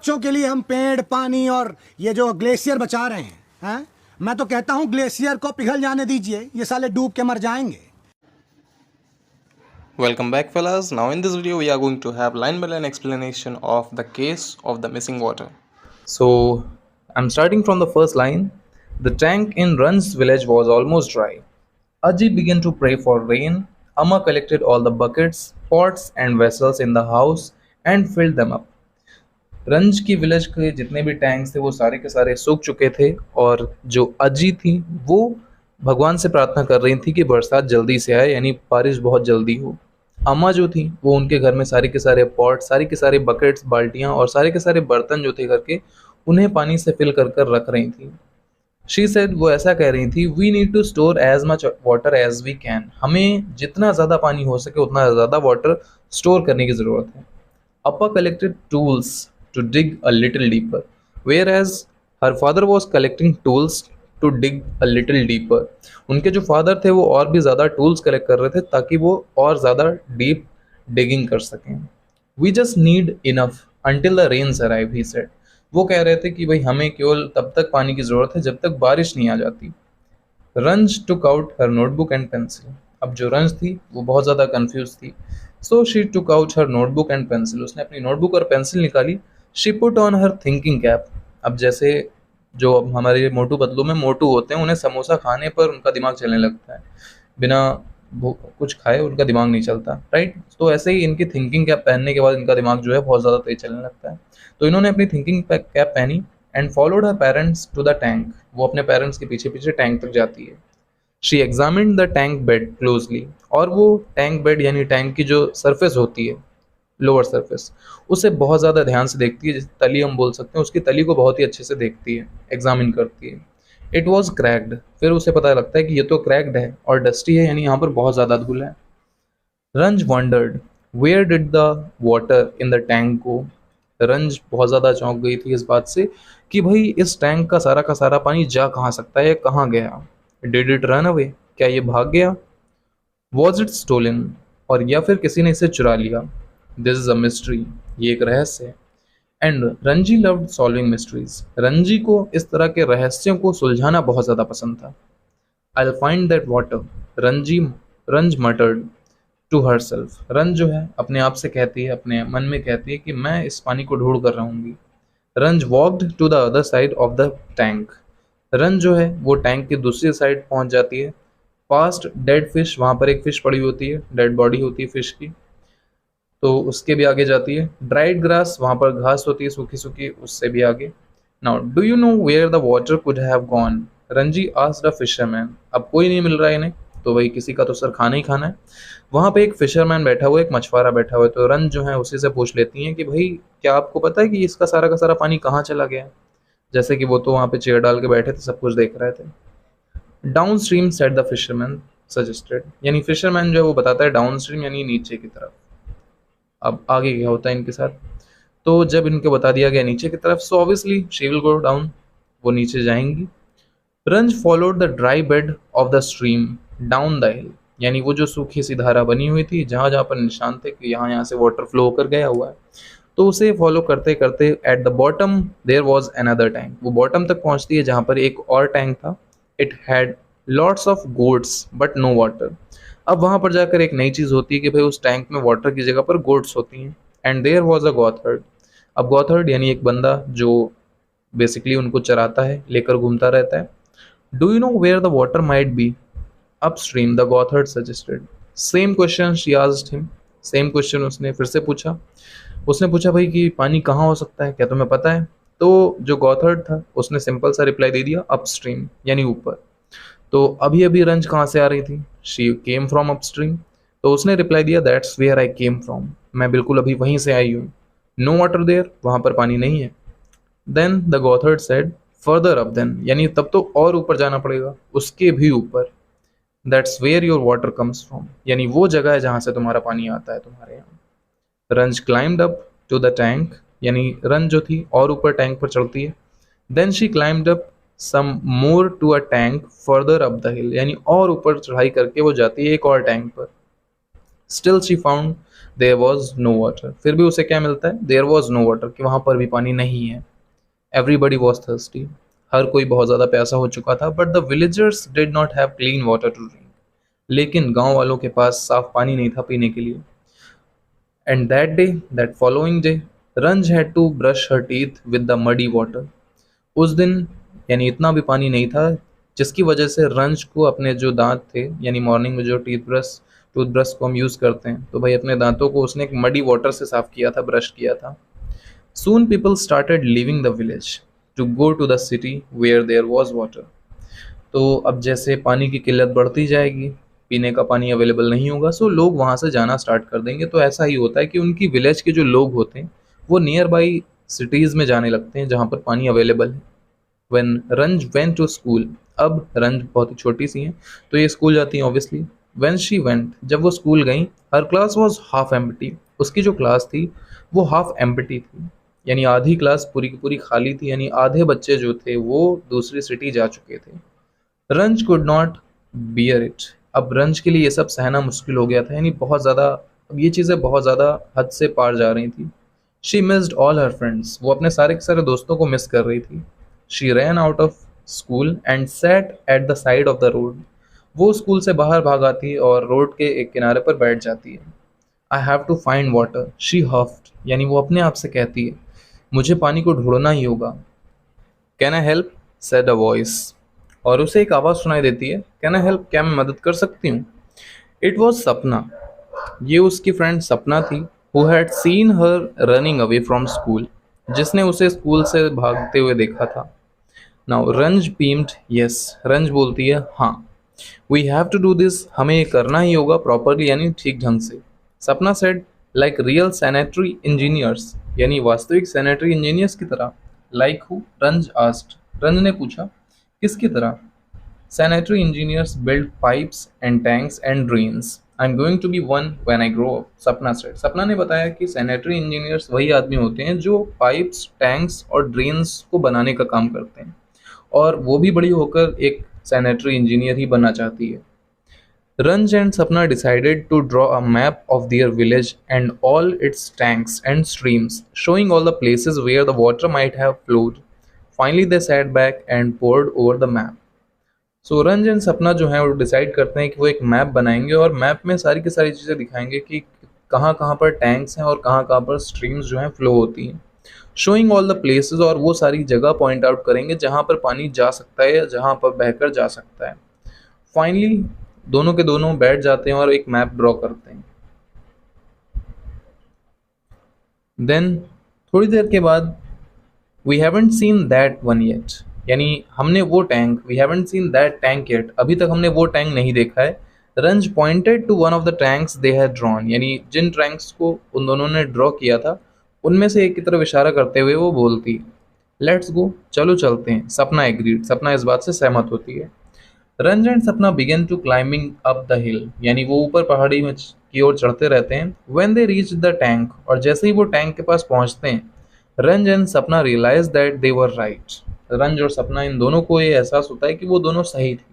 बच्चों के लिए हम पेड़, पानी और ये जो ग्लेशियर बचा रहे हैं? मैं तो कहता हूं ग्लेशियर को पिघल जाने दीजिए, ये साले डूब के मर जाएंगे। Welcome back, fellas. Now, in this video, we are going to have line by line explanation of the case of the missing water. So, I'm starting from the first line. The tank in Ran's village was almost dry. Aji began to pray for rain. Amma collected all the buckets, pots, and vessels in the house and filled them up. रंज की village के जितने भी tanks थे वो सारे के सारे सूख चुके थे और जो अजी थी वो भगवान से प्रार्थना कर रही थी कि बरसात जल्दी से आए, यानी बारिश बहुत जल्दी हो। अम्मा जो थी वो उनके घर में सारे के सारे पॉट, सारे के सारे बकेट्स, बाल्टियाँ और सारे के सारे बर्तन जो थे घर के, उन्हें पानी से फिल कर कर रख रही थी। शी सेड, वो ऐसा कह रही थी, we need to store as much water as we can. हमें जितना ज़्यादा पानी हो सके उतना ज़्यादा वाटर स्टोर करने की ज़रूरत है। Appa collected tools to dig a little deeper, whereas her father was collecting tools to dig a little deeper. उनके जो फादर थे वो और भी ज़्यादा टूल्स कलेक्ट कर रहे थे ताकि वो और ज़्यादा डीप डिगिंग कर सकें। We just need enough until the rains arrive, he said. वो कह रहे थे कि भाई हमें केवल तब तक पानी की ज़रूरत है जब तक बारिश नहीं आ जाती। रंज took out her notebook and pencil. अब जो रंज थी वो बहुत ज़्यादा कंफ्यूज थी। So she took out her notebook and pencil. उसने अपनी नोटबुक और पेंसिल निकाली। She put on her thinking cap. अब जैसे जो हमारे मोटू पतलू में मोटू होते हैं, उन्हें समोसा खाने पर उनका दिमाग चलने लगता है, बिना कुछ खाए उनका दिमाग नहीं चलता, राइट। तो ऐसे ही इनकी थिंकिंग कैप पहनने के बाद इनका दिमाग जो है बहुत ज़्यादा तेज चलने लगता है। तो इन्होंने अपनी थिंकिंग कैप पहनी and followed her parents to the tank. वो अपने पेरेंट्स के पीछे पीछे टैंक तक जाती है। She examined the tank bed closely. और वो टैंक बेड यानी टैंक की जो सरफेस होती है, लोअर सरफेस, उसे बहुत ज़्यादा ध्यान से देखती है, जिस तली हम बोल सकते हैं, उसकी तली को बहुत ही अच्छे से देखती है, एग्जामिन करती है। It was cracked. फिर उसे पता लगता है कि ये तो क्रैक्ड है और डस्टी है, यानी यहाँ पर बहुत ज़्यादा धूल है। Ranj wondered where did the water in the tank go. Ranj बहुत ज़्यादा चौंक गई थी इस बात से कि भाई इस टैंक का सारा पानी जा कहाँ सकता है, कहाँ गया। डिड इट रन अवे, क्या ये भाग गया। वॉज इट स्टोलन, और या फिर किसी ने इसे चुरा लिया। दिस इज अ मिस्ट्री, ये एक रहस्य है। And Ranji loved solving mysteries. Ranji को इस तरह के रहस्यों को सुलझाना बहुत ज़्यादा पसंद था। I will find that water, रंज मटर्ड टू हर सेल्फ। रंज जो है अपने आप से कहती है, अपने मन में कहती है कि मैं इस पानी को ढूंढ कर रहूँगी। Ranj walked to the other side of the tank. Ran जो है वो टैंक की दूसरी साइड पहुंच जाती है। पास्ट डेड फिश, वहाँ पर एक फिश पड़ी होती है, डेड बॉडी होती है फिश की, तो उसके भी आगे जाती है। ड्राइड ग्रास, वहाँ पर घास होती है सूखी सूखी, उससे भी आगे। Now do you know where the water could have gone, Ranji asked a fisherman. अब कोई नहीं मिल रहा है इन्हें, तो भाई किसी का तो सर खाना ही खाना है। वहाँ पे एक फिशरमैन बैठा हुआ है, एक मछुआरा बैठा हुआ है, तो रन जो है उसी से पूछ लेती हैं कि भाई क्या आपको पता है कि इसका सारा का सारा पानी कहाँ चला गया है। जैसे कि वो तो वहाँ पे चेयर डाल के बैठे थे, सब कुछ देख रहे थे। Down stream set the fisherman suggested, यानी फिशरमैन जो है वो बताता है डाउन स्ट्रीम यानी नीचे की तरफ। अब आगे क्या होता है इनके साथ, तो जब इनको बता दिया गया नीचे की तरफ, so obviously she will go down, वो नीचे जाएंगी। रंज followed the dry bed of the stream down the hill, यानी वो जो सूखी सी धारा बनी हुई थी, जहाँ जहाँ पर निशान थे कि यहाँ से वाटर फ्लो होकर गया हुआ है, तो उसे फॉलो करते करते at the bottom there was another tank. वो बॉटम तक पहुंचती है जहाँ पर एक और टैंक था। It had lots of goats but no water. अब वहाँ पर जाकर एक नई चीज़ होती है कि भाई उस टैंक में वाटर की जगह पर गोट्स होती हैं। And there was a goatherd. अब गॉथर्ड यानी एक बंदा जो बेसिकली उनको चराता है, लेकर घूमता रहता है। Do you know where the water might be, upstream the goatherd suggested. Same question she asked him, same question उसने फिर से पूछा। उसने पूछा भाई कि पानी कहाँ हो सकता है, क्या तुम्हें पता है। तो जो गॉथर्ड था उसने सिंपल सा रिप्लाई दे दिया, अपस्ट्रीम यानी ऊपर। तो अभी अभी रंज कहाँ से आ रही थी, शी केम फ्रॉम अपस्ट्रीम। तो उसने रिप्लाई दिया, that's where I came from, मैं बिल्कुल अभी वहीं से आई हूँ। नो वाटर देयर, वहाँ पर पानी नहीं है। Then the goatherd said, further up then, यानी तब तो और ऊपर जाना पड़ेगा, उसके भी ऊपर। That's where your water comes from, यानी वो जगह है जहाँ से तुम्हारा पानी आता है तुम्हारे यहाँ। Ranj climbed up to the tank, यानी रन जो थी और ऊपर टैंक पर चढ़ती है। Then she climbed up some more to a tank further up the hill, यानी और ऊपर चढ़ाई करके वो जाती है एक और टैंक पर। Still she found there was no water, फिर भी उसे क्या मिलता है, देयर वॉज नो वाटर, कि वहाँ पर भी पानी नहीं है। एवरीबडी वॉज थर्स्टी, हर कोई बहुत ज़्यादा प्यासा हो चुका था। But the villagers did not have clean water to drink, लेकिन गांव वालों के पास साफ पानी नहीं था पीने के लिए। And that day, that following day, Ranj had to brush her teeth with the muddy water. उस दिन यानी इतना भी पानी नहीं था, जिसकी वजह से रंज को अपने जो दांत थे, यानी मॉर्निंग में जो टूथब्रश को हम यूज़ करते हैं, तो भाई अपने दांतों को उसने एक मडी वाटर से साफ किया था, ब्रश किया था। Soon people started leaving the village to go to the city where there was water. तो अब जैसे पानी की किल्लत बढ़ती जाएगी, पीने का पानी अवेलेबल नहीं होगा, सो लोग वहाँ से जाना स्टार्ट कर देंगे। तो ऐसा ही होता है कि उनकी विलेज के जो लोग होते हैं वो नियर बाई सिटीज़ में जाने लगते हैं जहाँ पर पानी अवेलेबल है। When रंज went to school, अब रंज बहुत ही छोटी सी हैं तो ये स्कूल जाती हैं ऑब्वियसली। When she went, जब वो स्कूल गई, her class was half empty, उसकी जो क्लास थी वो हाफ एम्प्टी थी, यानी आधी क्लास पूरी की पूरी खाली थी, यानी आधे बच्चे जो थे वो दूसरी सिटी जा चुके थे। रंज कुड नॉट बियर इट, अब रंज के लिए ये सब सहना मुश्किल हो गया था, यानी बहुत ज़्यादा, अब ये चीज़ें बहुत ज़्यादा हद से पार जा रही थी। She missed all her friends, वो अपने सारे के सारे दोस्तों को मिस कर रही थी। She ran out of school and set at the side of the road, वो स्कूल से बाहर भाग आती और रोड के एक किनारे पर बैठ जाती है। I have to find water, she huffed, यानी वो अपने आप से कहती है मुझे पानी को ढूंढना ही होगा। Can I help, said a voice, और उसे एक आवाज़ सुनाई देती है, कैन आई हेल्प, क्या मैं मदद कर सकती हूँ। इट वॉज सपना, ये उसकी फ्रेंड सपना थी, who had seen her running away from school, जिसने उसे स्कूल से भागते हुए देखा था। नाउ रंज बीम्ड यस, रंज बोलती है हाँ, we have to do this, हमें ये करना ही होगा प्रॉपरली, यानी ठीक ढंग से। सपना said like real sanitary engineers, यानी वास्तविक सैनिटरी इंजीनियर्स की तरह। लाइक हु, रंज आस्क्ड, रंज ने पूछा किसकी तरह। Sanitary engineers build pipes and tanks and drains, I am going to be one when I grow up, Sapna said. Sapna ने बताया कि सैनिटरी इंजीनियर्स वही आदमी होते हैं जो पाइप्स, टैंक्स और ड्रेन्स को बनाने का काम करते हैं, और वो भी बड़ी होकर एक सैनिटरी इंजीनियर ही बनना चाहती है। Ranj and Sapna decided to draw a map of their village and all its tanks and streams, showing all the places where the water might have flowed. Finally, they sat back and pored over the map. So Ranj and Sapna जो है वो decide करते हैं कि वो एक map बनाएंगे और मैप में सारी की सारी चीज़ें दिखाएंगे कि कहाँ कहाँ पर टैंक्स हैं और कहाँ कहाँ पर स्ट्रीम्स जो हैं फ्लो होती हैं। शोइंग ऑल द प्लेसेस, और वो सारी जगह पॉइंट आउट करेंगे जहाँ पर पानी जा सकता है या जहाँ पर बहकर जा सकता है। फाइनली दोनों के दोनों बैठ जाते हैं और एक मैप ड्रॉ करते हैं। देन थोड़ी देर के बाद we haven't seen that one yet, यानी हमने वो tank, we haven't seen that tank yet, अभी तक हमने वो टैंक नहीं देखा है। Ranj pointed to one of the tanks they had drawn, यानी जिन टैंक्स को उन दोनों ने ड्रॉ किया था उनमें से एक की तरफ इशारा करते हुए वो बोलती लेट्स गो, चलो चलते हैं। सपना एग्रीड, सपना इस बात से सहमत होती है। Ranj and Sapna began to climbing up the hill, यानी वो ऊपर पहाड़ी में की ओर चढ़ते रहते हैं। When they reach the tank, और जैसे ही वो टैंक के पास पहुंचते हैं, Ranj and Sapna realize that they were right, Ranj और सपना इन दोनों को ये एहसास होता है कि वो दोनों सही थे।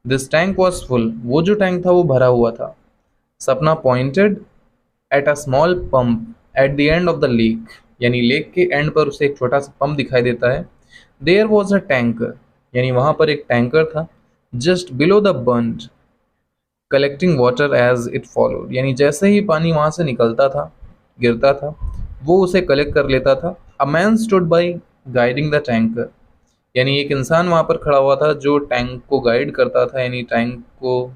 दिस टैंक वॉज फुल, वो जो टैंक था वो भरा हुआ था। सपना pointed at a small pump at the end of the lake, यानी लेक के एंड पर उसे एक छोटा सा पंप दिखाई देता है। देयर वॉज अ टैंकर, यानी वहां पर एक टैंकर था। Just below the bund collecting water as it followed, यानी जैसे ही पानी वहां से निकलता था, गिरता था, वो उसे कलेक्ट कर लेता था। A man stood by guiding the tanker, यानी एक इंसान वहां पर खड़ा हुआ था जो टैंक को गाइड करता था, यानी टैंक को।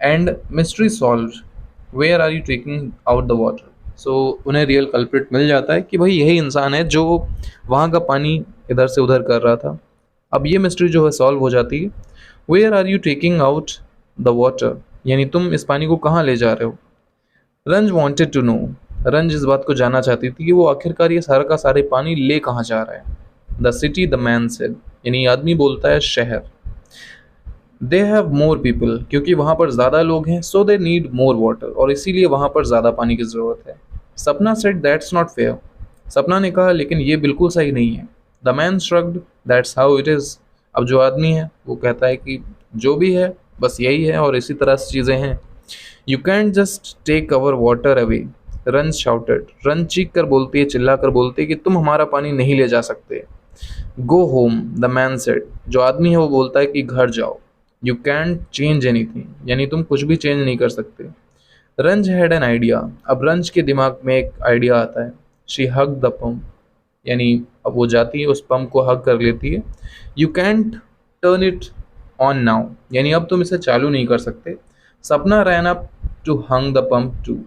And mystery solved, where are you taking out the water, so उन्हें रियल कल्प्रिट मिल जाता है कि भाई यही इंसान है जो वहाँ का पानी इधर से उधर कर रहा था। अब ये मिस्ट्री जो है सॉल्व हो जाती है। Where are you taking out the water, यानी तुम इस पानी को कहाँ ले जा रहे हो। रंज वॉन्टेड टू नो, रंज इस बात को जानना चाहती थी कि वो आखिरकार ये सारा का सारे पानी ले कहाँ जा रहा है। The city, the man said, यानी आदमी बोलता है शहर। दे हैव मोर पीपल, क्योंकि वहाँ पर ज़्यादा लोग हैं, सो दे नीड मोर वाटर, और इसीलिए वहाँ पर ज़्यादा पानी की ज़रूरत है। सपना सेड दैट्स नॉट फेयर, सपना ने कहा लेकिन ये बिल्कुल सही नहीं है। The man shrugged, that's how it is, अब जो आदमी है वो कहता है कि जो भी है बस यही है और इसी तरह से चीज़ें हैं। You can't just take our water away, Rans shouted. Ran चीख कर बोलती है, चिल्ला कर बोलती है कि तुम हमारा पानी नहीं ले जा सकते। Go home, the man said. जो आदमी है वो बोलता है कि घर जाओ। यू कैंट चेंज एनीथिंग, यानी तुम कुछ भी चेंज नहीं कर सकते। रंज हैड एन आइडिया, अब रंज के दिमाग में एक आइडिया आता है। शी हग द पम्प, यानी अब वो जाती है उस पंप को हग कर लेती है। You can't turn it on now, यानी अब तुम इसे चालू नहीं कर सकते। Sapna ran up to hung the pump too,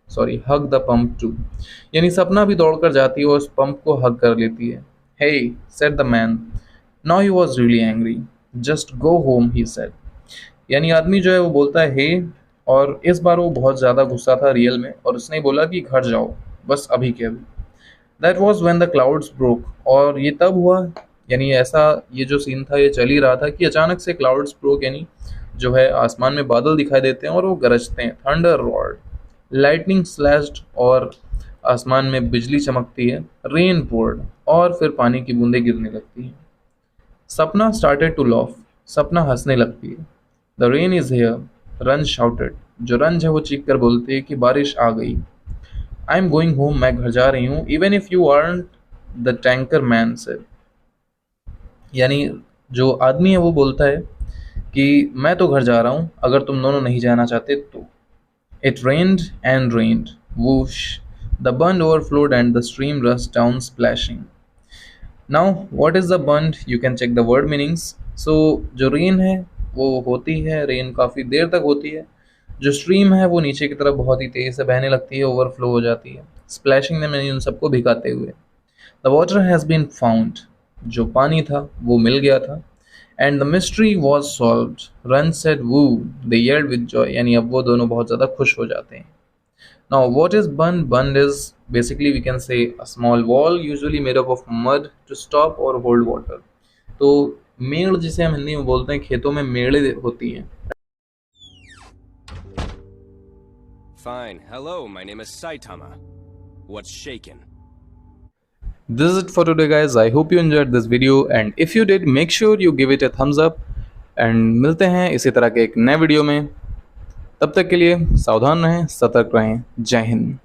sorry hug the pump too, यानी सपना भी दौड़कर जाती है और उस पंप को हग कर लेती है। Hey, said the man. Now he was really angry. Just go home, he said. यानी आदमी जो है वो बोलता है हे, और इस बार वो बहुत ज़्यादा गुस्सा था रियल में, और उसने बोला कि घर जाओ, बस अभी के अभी। That was when the clouds broke, और ये तब हुआ, यानी ऐसा ये जो सीन था ये चल ही रहा था कि अचानक से clouds broke, यानी जो है आसमान में बादल दिखाई देते हैं और वो गरजते हैं। Thunder roared, lightning slashed, और आसमान में बिजली चमकती है। रेन पोर्ड, और फिर पानी की बूंदें गिरने लगती हैं। सपना स्टार्टेड टू लॉफ, सपना हंसने लगती है। द रेन इज हियर, रंज शाउटेड। जो रंज है वो चीख कर बोलती है कि बारिश आ गई। आई एम गोइंग होम, मैं घर जा रही हूँ। Even if you aren't the tanker man said, यानी जो आदमी है वो बोलता है कि मैं तो घर जा रहा हूँ, अगर तुम दोनों नहीं जाना चाहते तो। It rained and rained. Whoosh! The bund overflowed and the stream rushed down splashing. Now, what is the bund? You can check the word meanings. So, जो रेन है वो होती है, रेन काफ़ी देर तक होती है। जो स्ट्रीम है वो नीचे की तरफ बहुत ही तेज़ से बहने लगती है, ओवरफ्लो हो जाती है। स्प्लैशिंग ने मैंने उन सबको भिगाते हुए। The water has been found, जो पानी था वो मिल गया था। And the mystery was solved, Ran said woo, they yelled with joy, यानी अब वो दोनों बहुत ज़्यादा खुश हो जाते हैं। Now what is bund? Bund is basically we can say a small wall usually made up of mud to stop or hold water. तो मेड़ जिसे हम हिंदी में बोलते हैं, खेतों में मेड़े होती हैं। Fine. Hello, my name is Saitama. What's shaken? This is it for today guys. I hope you enjoyed this video and if you did make sure you give it a thumbs up and मिलते हैं इसी तरह के एक नए video में। तब तक के लिए सावधान रहें, सतर्क रहें। जय हिंद।